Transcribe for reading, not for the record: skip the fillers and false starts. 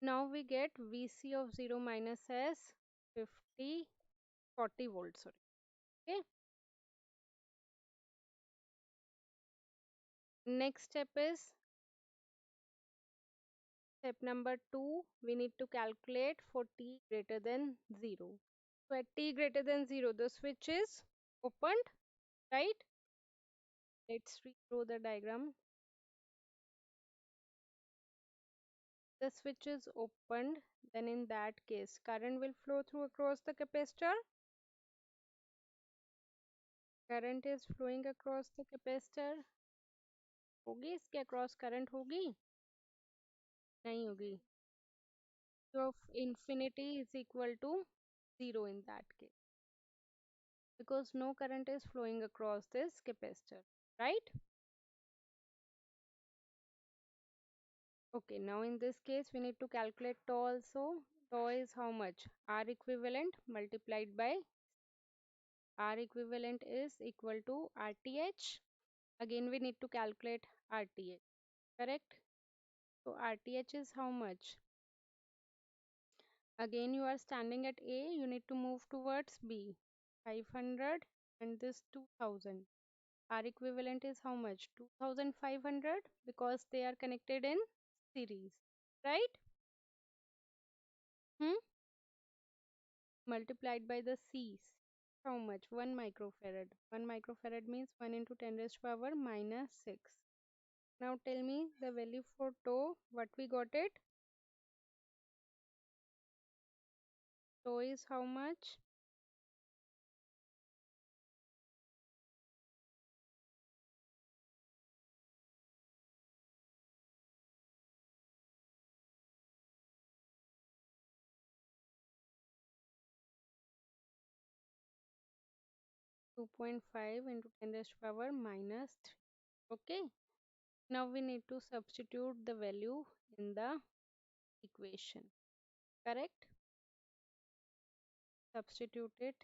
Now we get Vc of 0 minus as 50, 40 volts. Sorry. Okay. Next step is step number 2. We need to calculate for t greater than 0. So at t greater than 0, the switch is opened, right? Let's redraw the diagram. The switch is opened, then in that case, current will flow through across the capacitor. Current is flowing across the capacitor. होगी इसके across current होगी? नहीं होगी. So of infinity is equal to 0 in that case, because no current is flowing across this capacitor, right? Okay, now in this case we need to calculate tau also. Tau is how much? R equivalent multiplied by R equivalent is equal to RTH. Again we need to calculate RTH, correct? So RTH is how much? Again you are standing at A, you need to move towards B. 500 and this 2000. R equivalent is how much? 2500, because they are connected in series, right? Hmm? Multiplied by the C's. How much? 1 microfarad. 1 microfarad means 1 into 10 raised to power minus 6. Now tell me the value for tau. What we got it? Tau is how much? 2.5 into 10 raised to power minus 3. Okay. Now we need to substitute the value in the equation. Correct? Substitute it.